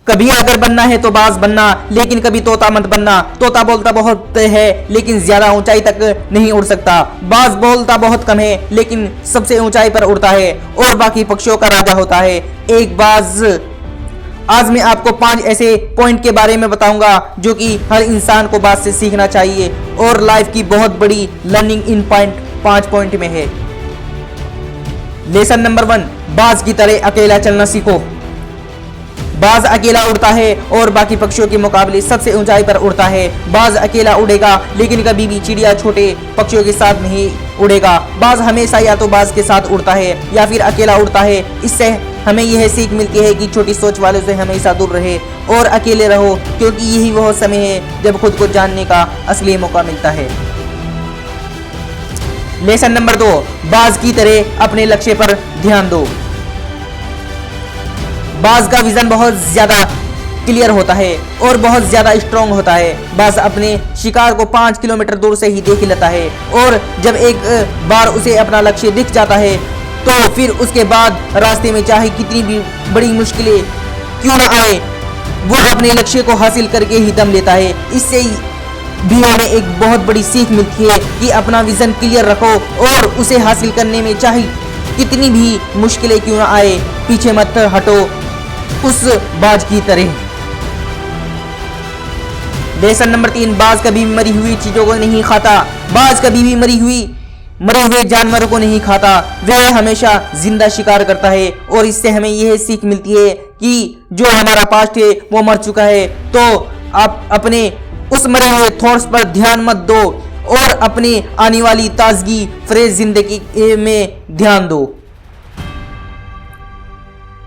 कभी अगर बनना है तो बाज बनना, लेकिन कभी तोता मत बनना। तोता बोलता बहुत है लेकिन ज्यादा ऊंचाई तक नहीं उड़ सकता। बाज बोलता बहुत कम है लेकिन सबसे ऊंचाई पर उड़ता है और बाकी पक्षियों का राजा होता है एक बाज। आज मैं आपको 5 ऐसे पॉइंट के बारे में बताऊंगा जो कि हर इंसान को बाज से सीखना चाहिए और लाइफ की बहुत बड़ी लर्निंग इन 5 पॉइंट में है। लेसन नंबर 1, बाज की तरह अकेला चलना सीखो। बाज अकेला उड़ता है और बाकी पक्षियों के मुकाबले सबसे ऊंचाई पर उड़ता है। बाज अकेला उड़ेगा लेकिन कभी भी चिड़िया छोटे पक्षियों के साथ नहीं उड़ेगा। बाज हमेशा या तो बाज के साथ उड़ता है या फिर अकेला उड़ता है। इससे हमें यह सीख मिलती है कि छोटी सोच वालों से हमेशा दूर रहे और अकेले रहो, क्योंकि यही वह समय है जब खुद को जानने का असली मौका मिलता है। लेसन नंबर 2, बाज की तरह अपने लक्ष्य पर ध्यान दो। बाज का विजन बहुत ज्यादा क्लियर होता है और बहुत ज्यादा स्ट्रॉन्ग होता है। बाज अपने शिकार को 5 किलोमीटर दूर से ही देख लेता है और जब एक बार उसे अपना लक्ष्य दिख जाता है तो फिर उसके बाद रास्ते में चाहे कितनी भी बड़ी मुश्किलें क्यों न आए, वो अपने लक्ष्य को हासिल करके ही दम लेता है। इससे भी हमें एक बहुत बड़ी सीख मिलती है कि अपना विजन क्लियर रखो और उसे हासिल करने में चाहे कितनी भी मुश्किलें क्यों न आए, पीछे मत हटो उस बाज की तरह। लेसन नंबर 3, बाज कभी भी मरी हुई चीजों को नहीं खाता। बाज कभी भी मरे हुए जानवरों को नहीं खाता, वह हमेशा जिंदा शिकार करता है और इससे हमें यह सीख मिलती है कि जो हमारा पास्ट है वो मर चुका है, तो आप अपने उस मरे हुए थॉट्स पर ध्यान मत दो और अपनी आने वाली ताजगी फ्रेश जिंदगी में ध्यान दो।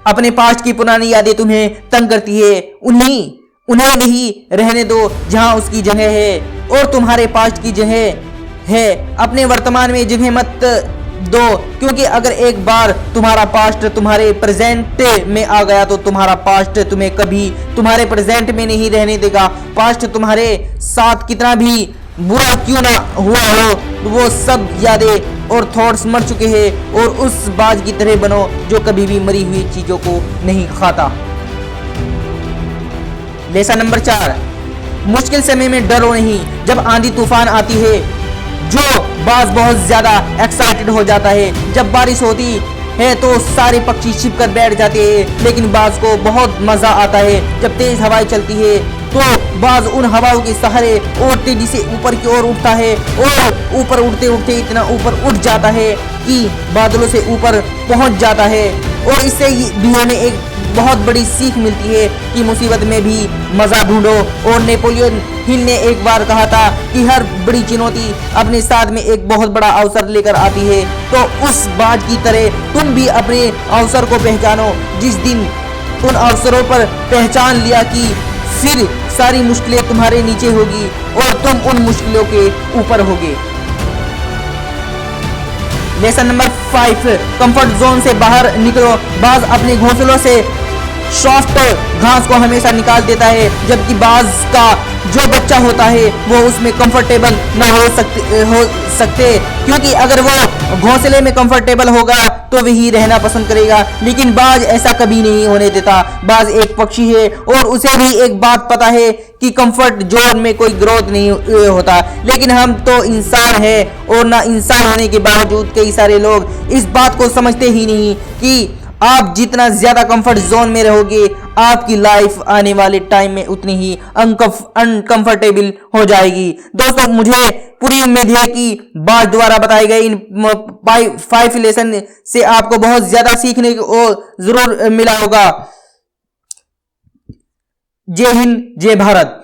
अपने पास्ट की पुरानी यादें तुम्हें तंग करती है, उन्हें नहीं रहने दो जहां उसकी जगह है और तुम्हारे पास्ट की जगह है। अपने वर्तमान में जगह मत दो, क्योंकि अगर एक बार तुम्हारा पास्ट तुम्हारे प्रेजेंट में आ गया तो तुम्हारा पास्ट तुम्हें कभी तुम्हारे प्रेजेंट में नहीं रहने देगा। पास्ट तुम्हारे साथ कितना भी बुरा क्यों ना हुआ हो, वो सब यादें और थॉट्स मर चुके हैं और उस बाज की तरह बनो जो कभी भी मरी हुई चीजों को नहीं खाता। लेसन नंबर 4, मुश्किल समय में डरो नहीं। जब आंधी तूफान आती है जो बाज बहुत ज्यादा एक्साइटेड हो जाता है। जब बारिश होती है तो सारे पक्षी छिप कर बैठ जाते हैं, लेकिन बाज को बहुत मजा आता है। जब तेज हवाएं चलती है तो बाज उन हवाओं के सहारे और तेजी से ऊपर की ओर उठता है और ऊपर उड़ते उड़ते इतना ऊपर उठ जाता है कि बादलों से ऊपर पहुंच जाता है। और इससे भी हमें एक बहुत बड़ी सीख मिलती है कि मुसीबत में भी मजा ढूंढो। और नेपोलियन हिल ने एक बार कहा था कि हर बड़ी चुनौती अपने साथ में एक बहुत बड़ा अवसर लेकर आती है, तो उस बाज की तरह तुम भी अपने अवसर को पहचानो। जिस दिन उन अवसरों पर पहचान लिया कि फिर सारी मुश्किलें तुम्हारे नीचे होगी और तुम उन मुश्किलों के ऊपर होगे। लेसन नंबर 5, कंफर्ट जोन से बाहर निकलो। बाज अपने घोंसलों से सॉफ्ट घास को हमेशा निकाल देता है, जबकि बाज का जो बच्चा होता है वो उसमें कंफर्टेबल ना हो सकते, क्योंकि अगर वो घोंसले में कंफर्टेबल होगा तो वही रहना पसंद करेगा, लेकिन बाज ऐसा कभी नहीं होने देता। बाज एक पक्षी है और उसे भी एक बात पता है कि कंफर्ट जोन में कोई ग्रोथ नहीं होता, लेकिन हम तो इंसान हैं और ना इंसान होने के बावजूद कई सारे लोग इस बात को समझते ही नहीं कि आप जितना ज्यादा कंफर्ट जोन में रहोगे आपकी लाइफ आने वाले टाइम में उतनी ही अनकंफर्टेबल हो जाएगी। दोस्तों, मुझे पूरी उम्मीद है कि बाज द्वारा बताए गए इन 5 लेसन से आपको बहुत ज्यादा सीखने को जरूर मिला होगा। जय हिंद, जय भारत।